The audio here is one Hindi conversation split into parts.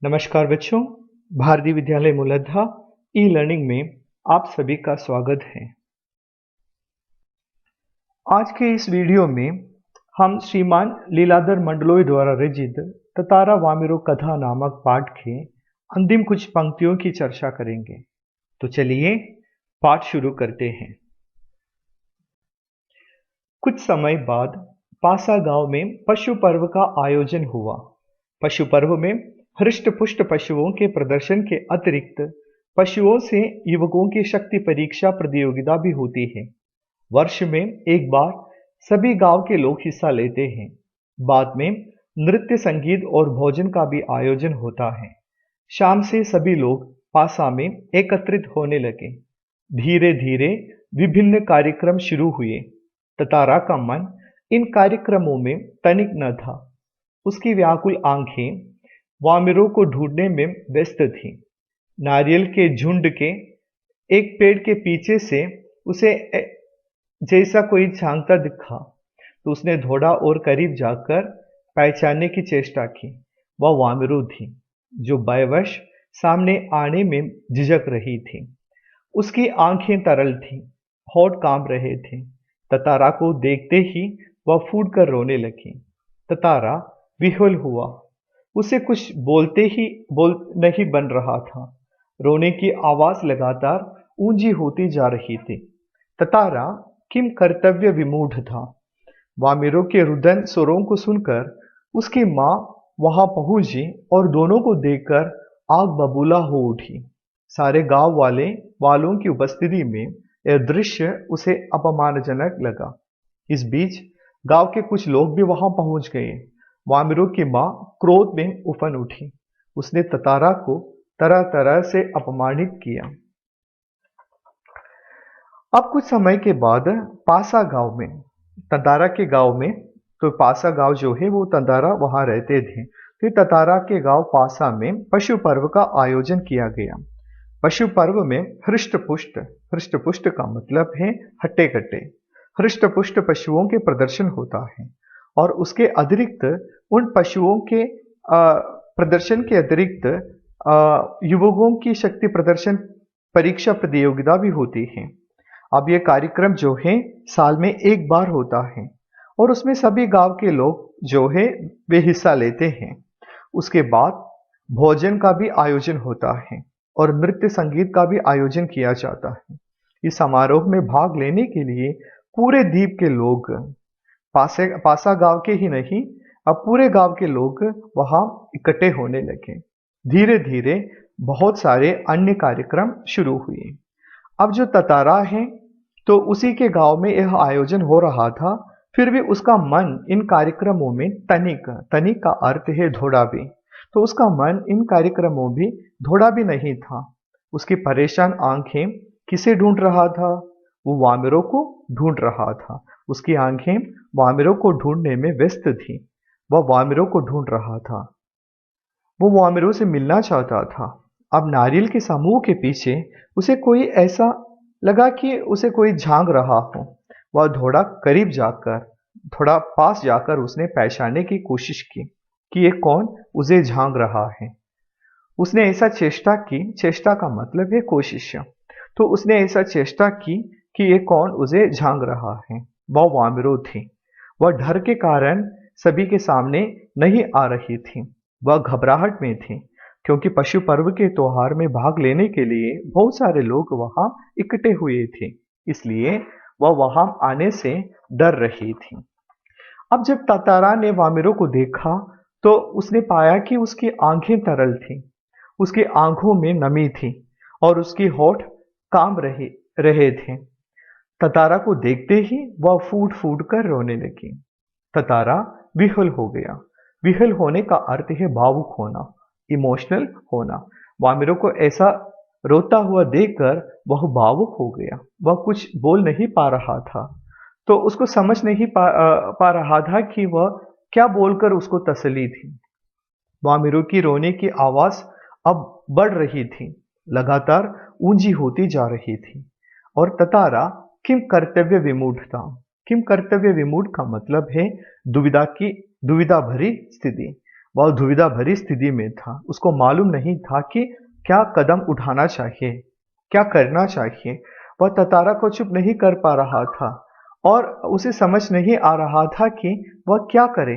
नमस्कार बच्चों, भारतीय विद्यालय मुलद्दा ई लर्निंग में आप सभी का स्वागत है। आज के इस वीडियो में हम श्रीमान लीलाधर मंडलोई द्वारा रचित ततारा वामिरो कथा नामक पाठ के अंतिम कुछ पंक्तियों की चर्चा करेंगे। तो चलिए पाठ शुरू करते हैं। कुछ समय बाद पासा गांव में पशु पर्व का आयोजन हुआ। पशु पर्व में हृष्ट पुष्ट पशुओं के प्रदर्शन के अतिरिक्त पशुओं से युवकों की शक्ति परीक्षा प्रतियोगिता भी होती है। वर्ष में एक बार सभी गांव के लोग हिस्सा लेते हैं। बाद में नृत्य, संगीत और भोजन का भी आयोजन होता है। शाम से सभी लोग पासा में एकत्रित होने लगे। धीरे धीरे विभिन्न कार्यक्रम शुरू हुए। ततारा का मन इन कार्यक्रमों में तनिक न था। उसकी व्याकुल आंखें वामिरों को ढूंढने में व्यस्त थी। नारियल के झुंड के एक पेड़ के पीछे से उसे जैसा कोई झांकता दिखा तो उसने थोड़ा और करीब जाकर पहचानने की चेष्टा की। वह वामिरो थी जो भयवश सामने आने में झिझक रही थी। उसकी आंखें तरल थीं, होठ कांप रहे थे। ततारा को देखते ही वह फूट कर रोने लगी। ततारा विह्वल हुआ। उसे कुछ बोल नहीं बन रहा था। रोने की आवाज लगातार ऊंची होती जा रही थी। ततारा किम कर्तव्य विमूढ़ था। वामिरो के रुदन स्वरों को सुनकर उसकी माँ वहां पहुंची और दोनों को देखकर आग बबूला हो उठी। सारे गांव वालों की उपस्थिति में यह दृश्य उसे अपमानजनक लगा। इस बीच गांव के कुछ लोग भी वहां पहुंच गए। वामिरो की मां क्रोध में उफन उठी। उसने ततारा को तरह तरह से अपमानित किया। अब कुछ समय के बाद पासा गांव में, ततारा के गांव में, तो पासा गांव जो है वो ततारा वहां रहते थे। फिर ततारा के गांव पासा में पशु पर्व का आयोजन किया गया। पशु पर्व में हृष्ट पुष्ट का मतलब है हट्टे कट्टे, हृष्ट पुष्ट पशुओं के प्रदर्शन होता है। और उसके अतिरिक्त उन पशुओं के प्रदर्शन के अतिरिक्त युवकों की शक्ति प्रदर्शन परीक्षा प्रतियोगिता भी होती है। अब यह कार्यक्रम जो है साल में एक बार होता है और उसमें सभी गांव के लोग जो है वे हिस्सा लेते हैं। उसके बाद भोजन का भी आयोजन होता है और नृत्य संगीत का भी आयोजन किया जाता है। इस समारोह में भाग लेने के लिए पूरे द्वीप के लोग, पासा गांव के ही नहीं, अब पूरे गांव के लोग वहां इकट्ठे होने लगे। धीरे धीरे बहुत सारे अन्य कार्यक्रम शुरू हुए। अब जो ततारा है तो उसी के गांव में यह आयोजन हो रहा था, फिर भी उसका मन इन कार्यक्रमों में तनिक का अर्थ है थोड़ा भी, तो उसका मन इन कार्यक्रमों भी थोड़ा भी नहीं था। उसकी परेशान आंखें किसे ढूंढ रहा था? वो वामिरों को ढूंढ रहा था। उसकी आंखें वामिरों को ढूंढने में व्यस्त थी। वह वामिरों को ढूंढ रहा था। वो वामिरों से मिलना चाहता था। अब नारियल के समूह के पीछे उसे कोई ऐसा लगा कि उसे कोई झांक रहा हो। वह थोड़ा पास जाकर उसने पहचानने की कोशिश की कि ये कौन उसे झांक रहा है। उसने ऐसा चेष्टा का मतलब है कोशिश। तो उसने ऐसा चेष्टा की कि ये कौन उसे झांक रहा है। वह वामिरो थी। वह डर के कारण सभी के सामने नहीं आ रही थी। वह घबराहट में थी क्योंकि पशु पर्व के त्योहार में भाग लेने के लिए बहुत सारे लोग वहां इकट्ठे हुए थे, इसलिए वह वहां आने से डर रही थी। अब जब ततारा ने वामिरो को देखा तो उसने पाया कि उसकी आंखें तरल थीं, उसकी आंखों में नमी थी और उसकी होठ कांप रहे थे। ततारा को देखते ही वह फूट फूट कर रोने लगी। ततारा विह्वल हो गया। विह्वल होने का अर्थ है भावुक होना, इमोशनल होना। वामिरो को ऐसा रोता हुआ देखकर वह भावुक हो गया। वह कुछ बोल नहीं पा रहा था, तो उसको समझ नहीं पा रहा था कि वह क्या बोलकर उसको तसल्ली थी। वामिरो की रोने की आवाज अब बढ़ रही थी, लगातार ऊंची होती जा रही थी। और ततारा किम कर्तव्य विमूढ़ था। किम कर्तव्य विमूढ़ का मतलब है दुविधा भरी स्थिति। वह दुविधा भरी स्थिति में था। उसको मालूम नहीं था कि क्या कदम उठाना चाहिए, क्या करना चाहिए। वह ततारा को चुप नहीं कर पा रहा था और उसे समझ नहीं आ रहा था कि वह क्या करे।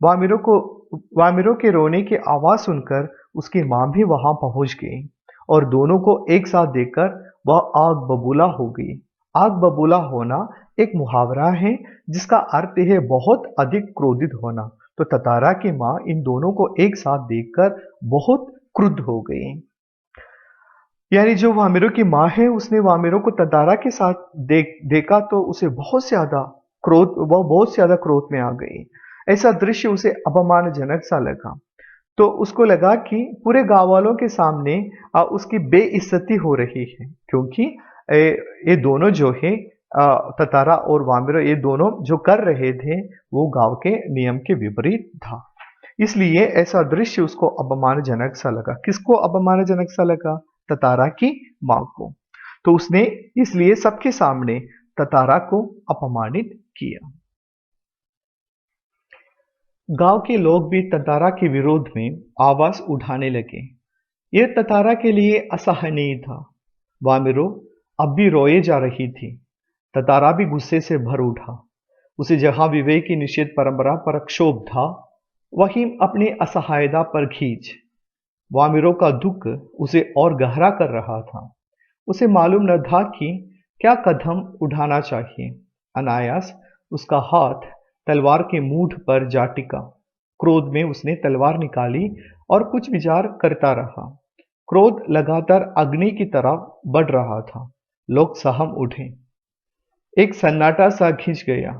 वामिरों के रोने की आवाज सुनकर उसकी मां भी वहां पहुंच गई और दोनों को एक साथ देखकर वह आग बबूला हो गई। आग बबूला होना एक मुहावरा है जिसका अर्थ है बहुत अधिक क्रोधित होना। तो ततारा की मां इन दोनों को एक साथ देखकर बहुत क्रुद्ध हो गई। यानी जो वामिरों की मां है उसने वामिरों को ततारा के साथ देखा तो उसे बहुत ज्यादा क्रोध में आ गई। ऐसा दृश्य उसे अपमानजनक सा लगा। तो उसको लगा कि पूरे गांव वालों के सामने उसकी बेइज्जती हो रही है, क्योंकि ये दोनों जो है ततारा और वामिरो ये दोनों जो कर रहे थे वो गांव के नियम के विपरीत था। इसलिए ऐसा दृश्य उसको अपमानजनक सा लगा। किसको अपमानजनक सा लगा? ततारा की मां को। तो उसने इसलिए सबके सामने ततारा को अपमानित किया। गांव के लोग भी ततारा के विरोध में आवाज उठाने लगे। यह ततारा के लिए असहनीय था। वामिरो अब भी रोए जा रही थी। ततारा भी गुस्से से भर उठा। उसे जहां विवेक की निषेध परंपरा पर क्षोभ था, वहीं अपनी असहायता पर खींच। वामिरों का दुख उसे और गहरा कर रहा था। उसे मालूम न था कि क्या कदम उठाना चाहिए। अनायास उसका हाथ तलवार के मूठ पर जा टिका। क्रोध में उसने तलवार निकाली और कुछ विचार करता रहा। क्रोध लगातार अग्नि की तरफ बढ़ रहा था। लोग सहम उठे। एक सन्नाटा सा खिंच गया।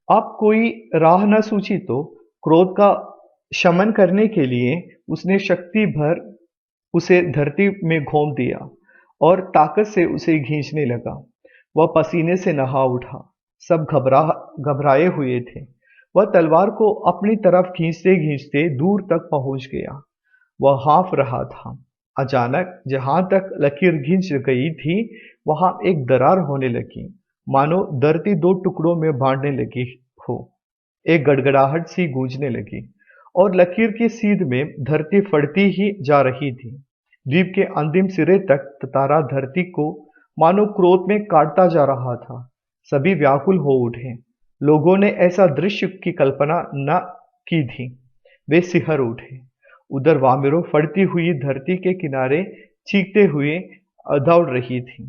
अब कोई राह न सूझी तो क्रोध का शमन करने के लिए उसने शक्ति भर उसे धरती में घोंप दिया और ताकत से उसे खींचने लगा। वह पसीने से नहा उठा। सब घबराए हुए थे। वह तलवार को अपनी तरफ खींचते खींचते दूर तक पहुंच गया। वह हाँफ रहा था। अचानक जहां तक लकीर खींच गई थी वहां एक दरार होने लगी, मानो धरती दो टुकड़ों में बांटने लगी हो। एक गड़गड़ाहट सी गूंजने लगी और लकीर की सीध में धरती फटती ही जा रही थी। द्वीप के अंतिम सिरे तक ततारा धरती को मानो क्रोध में काटता जा रहा था। सभी व्याकुल हो उठे। लोगों ने ऐसा दृश्य की कल्पना न की थी। वे सिहर उठे। उधर वामिरो फटती हुई धरती के किनारे चीखते हुए दौड़ रही थी।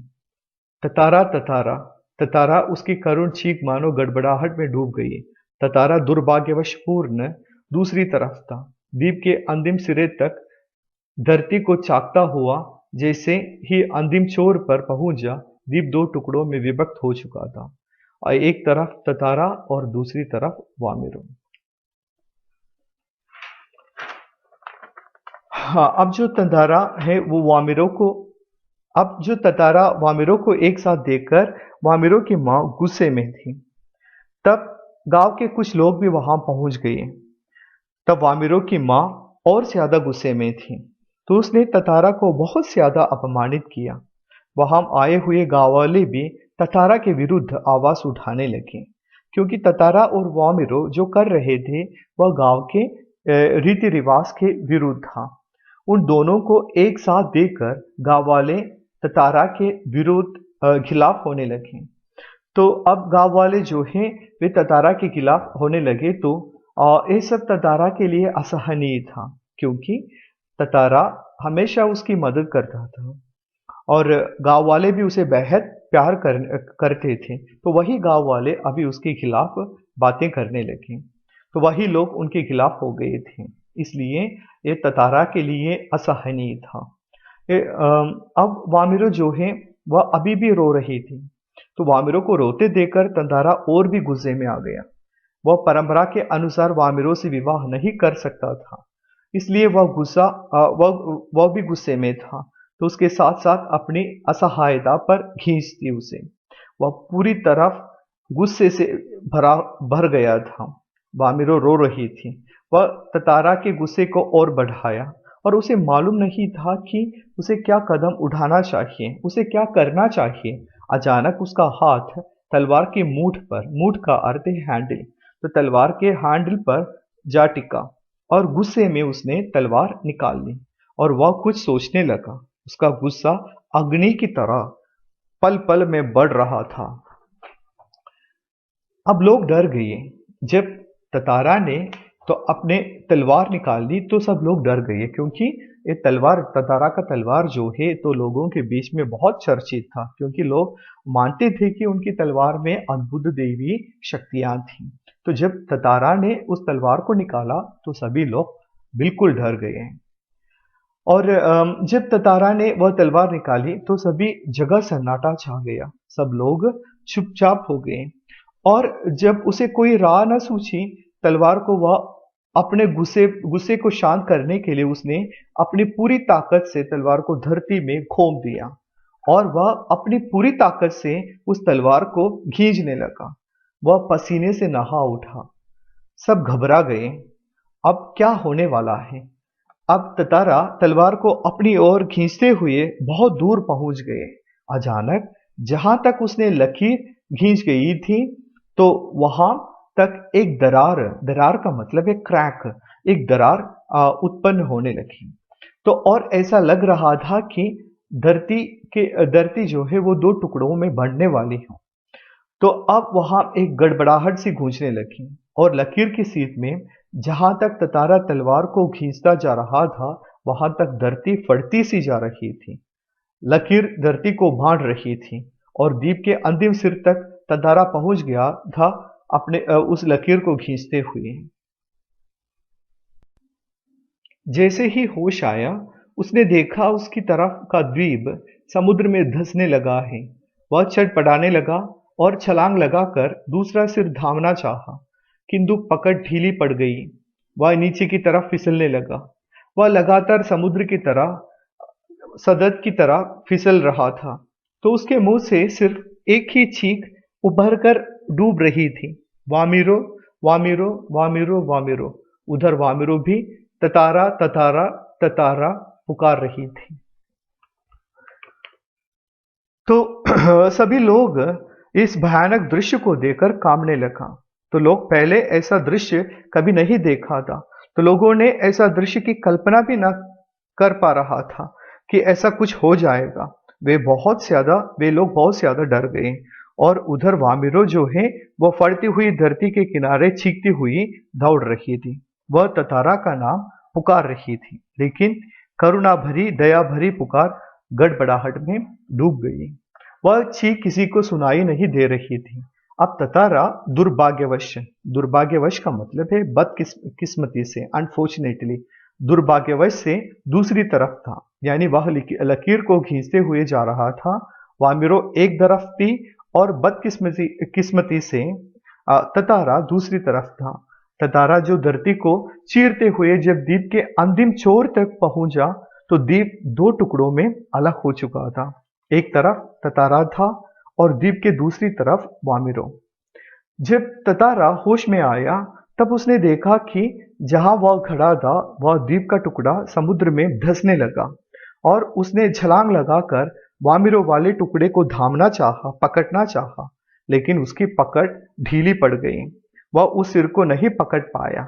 ततारा ततारा ततारा। उसकी करुण चीख मानो गड़बड़ाहट में डूब गई। ततारा दुर्भाग्यवश पूर्ण दूसरी तरफ था। द्वीप के अंतिम सिरे तक धरती को चाकता हुआ जैसे ही अंतिम छोर पर पहुंचा, द्वीप दो टुकड़ों में विभक्त हो चुका था और एक तरफ ततारा और दूसरी तरफ वामिरो। हाँ, अब जो ततारा है वो वामिरो को एक साथ देखकर वामिरो की मां गुस्से में थी। तब गांव के कुछ लोग भी वहां पहुंच गए। तब वामिरो की मां और ज्यादा गुस्से में थी, तो उसने ततारा को बहुत ज्यादा अपमानित किया। वहां आए हुए गांव वाले भी ततारा के विरुद्ध आवाज उठाने लगे, क्योंकि ततारा और वामिरो जो कर रहे थे वह गांव के रीति रिवाज के विरुद्ध था। उन दोनों को एक साथ देखकर गांव वाले ततारा के विरुद्ध खिलाफ होने लगे। तो अब गांव वाले जो हैं वे ततारा के खिलाफ होने लगे। तो ये सब ततारा के लिए असहनीय था, क्योंकि ततारा हमेशा उसकी मदद करता था और गांव वाले भी उसे बेहद प्यार करते थे। तो वही गांव वाले अभी उसके खिलाफ बातें करने लगे। तो वही लोग उनके खिलाफ हो गए थे। इसलिए ये ततारा के लिए असहनीय था। अब वामिरो जो है वह अभी भी रो रही थी। तो वामिरो को रोते देखकर ततारा और भी गुस्से में आ गया। वह परंपरा के अनुसार वामिरो से विवाह नहीं कर सकता था, इसलिए वह भी गुस्से में था। तो उसके साथ साथ अपनी असहायता पर खींचती उसे। वह पूरी तरफ गुस्से से भर गया था। वामिरो रो रही थी। वह ततारा के गुस्से को और बढ़ाया और उसे मालूम नहीं था कि उसे क्या कदम उठाना चाहिए, उसे क्या करना चाहिए। अचानक उसका हाथ तलवार के मूठ का अर्थ है हैंडल, तो तलवार के हैंडल पर जा टिका और गुस्से में उसने तलवार निकाल ली और वह कुछ सोचने लगा। उसका गुस्सा अग्नि की तरह पल पल में बढ़ रहा था। अब लोग डर गए। जब ततारा ने तो अपने तलवार निकाल दी तो सब लोग डर गए, क्योंकि ये तलवार, ततारा का तलवार जो है तो लोगों के बीच में बहुत चर्चित था, क्योंकि लोग मानते थे कि उनकी तलवार में अद्भुत देवी शक्तियां थीं। तो जब ततारा ने उस तलवार को निकाला तो सभी लोग बिल्कुल डर गए। और जब ततारा ने वह तलवार निकाली तो सभी जगह सन्नाटा छा गया। सब लोग चुपचाप हो गए और जब उसे कोई राह न सूझी तलवार को, वह अपने गुस्से गुस्से को शांत करने के लिए उसने अपनी पूरी ताकत से तलवार को धरती में घोंप दिया और वह अपनी पूरी ताकत से उस तलवार को खींचने लगा। वह पसीने से नहा उठा। सब घबरा गए। अब क्या होने वाला है? अब ततारा तलवार को अपनी ओर खींचते हुए बहुत दूर पहुंच गए। अचानक जहां तक उसने लकीर खींच गई थी तो वहां तक एक दरार, दरार का मतलब है क्रैक, एक दरार उत्पन्न होने लगी। तो और ऐसा लग रहा था कि धरती जो है वो दो टुकड़ों में बढ़ने वाली हो। तो अब वहां एक गड़बड़ाहट सी गूंजने लगी और लकीर की सीध में जहां तक ततारा तलवार को खींचता जा रहा था वहां तक धरती फटती सी जा रही थी। लकीर धरती को बांध रही थी और द्वीप के अंतिम सिर तक ततारा पहुंच गया था अपने उस लकीर को खींचते हुए। जैसे ही होश आया उसने देखा उसकी तरफ का द्वीप समुद्र में धंसने लगा है। वह छटपटाने लगा और छलांग लगाकर दूसरा सिर थामना चाहा, किंतु पकड़ ढीली पड़ गई। वह नीचे की तरफ फिसलने लगा। वह लगातार समुद्र की तरह, सतत की तरह फिसल रहा था। तो उसके मुंह से सिर्फ एक ही चीख उभर कर डूब रही थी, वामिरो वामिरो वामिरो वामिरो। उधर वामिरो भी ततारा ततारा ततारा पुकार रही थी। तो सभी लोग इस भयानक दृश्य को देखकर कांपने लगा। तो लोग पहले ऐसा दृश्य कभी नहीं देखा था, तो लोगों ने ऐसा दृश्य की कल्पना भी न कर पा रहा था कि ऐसा कुछ हो जाएगा। वे लोग बहुत ज्यादा डर गए। और उधर वामिरो जो है वो फटती हुई धरती के किनारे चीखती हुई दौड़ रही थी। वह ततारा का नाम पुकार रही थी, लेकिन करुणा भरी दया भरी पुकार गड़बड़ाहट में डूब गई। वह चीख किसी को सुनाई नहीं दे रही थी। अब ततारा दुर्भाग्यवश, दुर्भाग्यवश का मतलब है बदकिस्मती से, अनफॉर्चुनेटली, दुर्भाग्यवश से दूसरी तरफ था, यानी वह लकीर को खींचते हुए जा रहा था। वामिरो एक तरफ थी और किस्मती से ततारा दूसरी तरफ था। ततारा जो धरती को चीरते हुए जब द्वीप के अंतिम छोर तक पहुंचा तो द्वीप दो टुकड़ों में अलग हो चुका था। एक तरफ ततारा था और द्वीप के दूसरी तरफ वामिरो। जब ततारा होश में आया तब उसने देखा कि जहां वह खड़ा था वह द्वीप का टुकड़ा समुद्र में धंसने लगा और उसने छलांग लगाकर वामिरो वाले टुकड़े को थामना चाहा, पकड़ना चाहा, लेकिन उसकी पकड़ ढीली पड़ गई। वह उस सिर को नहीं पकड़ पाया।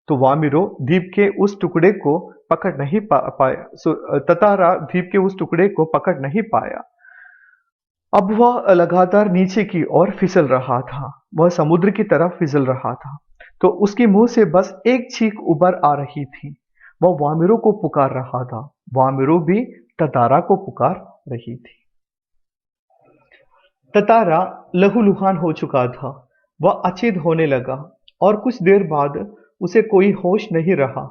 तो वामिरो द्वीप के उस टुकड़े को पकड़ नहीं पाया। ततारा द्वीप के उस टुकड़े को पकड़ नहीं पाया। अब वह लगातार नीचे की ओर फिसल रहा था। वह समुद्र की तरफ फिसल रहा था। तो उसके मुंह से बस एक चीख उभर आ रही थी। वह वामिरो को पुकार रहा था। वामिरो भी ततारा को पुकार रही थी। ततारा लहूलुहान हो चुका था। वह अचेत होने लगा और कुछ देर बाद उसे कोई होश नहीं रहा।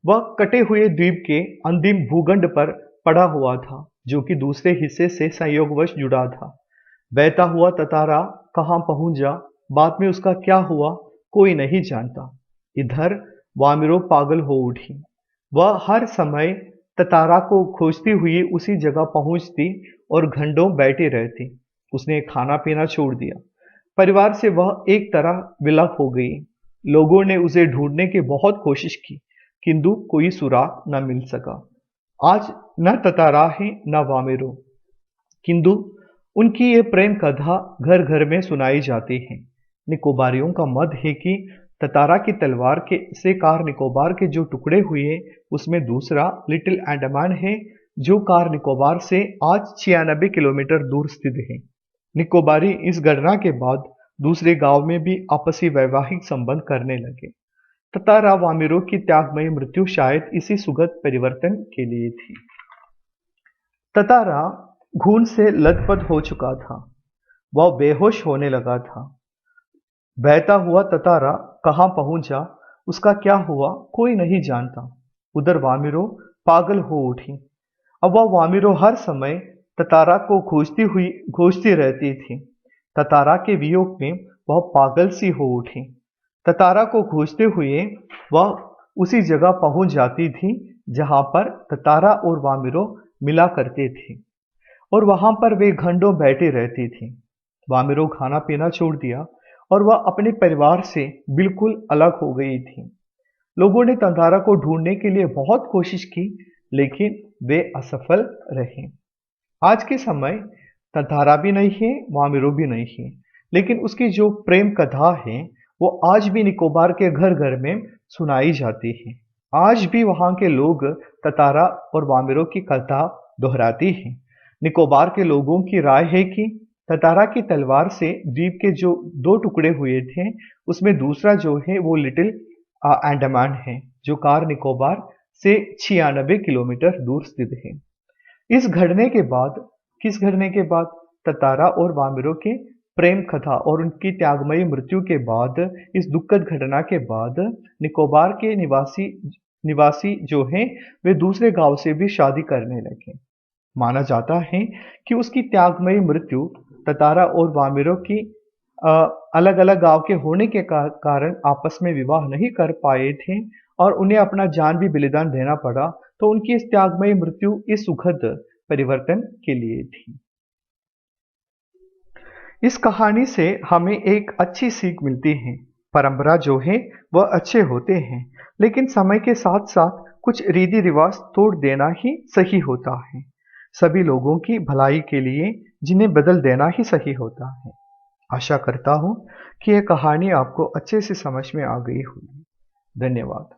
वह कटे हुए द्वीप के अंतिम भूखंड पर पड़ा हुआ था, जो कि दूसरे हिस्से से संयोगवश जुड़ा था। बहता हुआ ततारा कहाँ पहुंचा, बाद में उसका क्या हुआ, कोई नहीं जानता। इधर वामिरो पागल हो उठी। वह हर समय ततारा को खोजती हुई उसी जगह पहुंचती और घंटों बैठी रहती। उसने खाना पीना छोड़ दिया। परिवार से वह एक तरह विलग हो गई। लोगों ने उसे ढूंढने की बहुत कोशिश की, किंतु कोई सुराग न मिल सका। आज न ततारा है न वामिरो, किंतु उनकी ये प्रेम कथा घर घर में सुनाई जाती है। निकोबारियों का मत है कि ततारा की तलवार के से कार निकोबार के जो टुकड़े हुए उसमें दूसरा लिटिल अंडमान है, जो कार निकोबार से आज 96 किलोमीटर दूर स्थित है। निकोबारी इस घटना के बाद दूसरे गांव में भी आपसी वैवाहिक संबंध करने लगे। ततारा वामिरों की त्यागमयी मृत्यु शायद इसी सुखद परिवर्तन के लिए थी। ततारा खून से लथपथ हो चुका था, वह बेहोश होने लगा था। बहता हुआ ततारा कहाँ पहुंचा, उसका क्या हुआ, कोई नहीं जानता। उधर वामिरो पागल हो उठी। अब वह वामिरो हर समय ततारा को खोजती रहती थी। ततारा के वियोग में वह पागल सी हो उठी। ततारा को खोजते हुए वह उसी जगह पहुंच जाती थी जहां पर ततारा और वामिरो मिला करते थे, और वहां पर वे घंटों बैठी रहती थी। वामिरो खाना पीना छोड़ दिया और वह अपने परिवार से बिल्कुल अलग हो गई थी। लोगों ने ततारा को ढूंढने के लिए बहुत कोशिश की, लेकिन वे असफल रहे। आज के समय ततारा भी नहीं है, वामिरो भी नहीं है, लेकिन उसकी जो प्रेम कथा है वो आज भी निकोबार के घर घर में सुनाई जाती है। आज भी वहां के लोग ततारा और वामिरो की कथा दोहराती हैं। निकोबार के लोगों की राय है कि ततारा की तलवार से द्वीप के जो दो टुकड़े हुए थे उसमें दूसरा जो है वो लिटिल अंडमान है, जो कार निकोबार से 96 किलोमीटर दूर स्थित है। इस घटने के बाद किस घटने के बाद ततारा और वामिरो के प्रेम कथा और उनकी त्यागमयी मृत्यु के बाद, इस दुखद घटना के बाद निकोबार के निवासी जो हैं वे दूसरे गांव से भी शादी करने लगे। माना जाता है कि उसकी त्यागमयी मृत्यु ततारा और वामिरो की अलग अलग गांव के होने के कारण आपस में विवाह नहीं कर पाए थे और उन्हें अपना जान भी बलिदान देना पड़ा, तो उनकी इस त्यागमयी मृत्यु इस सुखद परिवर्तन के लिए थी। इस कहानी से हमें एक अच्छी सीख मिलती है। परंपरा जो है वह अच्छे होते हैं, लेकिन समय के साथ साथ कुछ रीति रिवाज तोड़ देना ही सही होता है। सभी लोगों की भलाई के लिए जिन्हें बदल देना ही सही होता है। आशा करता हूँ कि यह कहानी आपको अच्छे से समझ में आ गई होगी। धन्यवाद।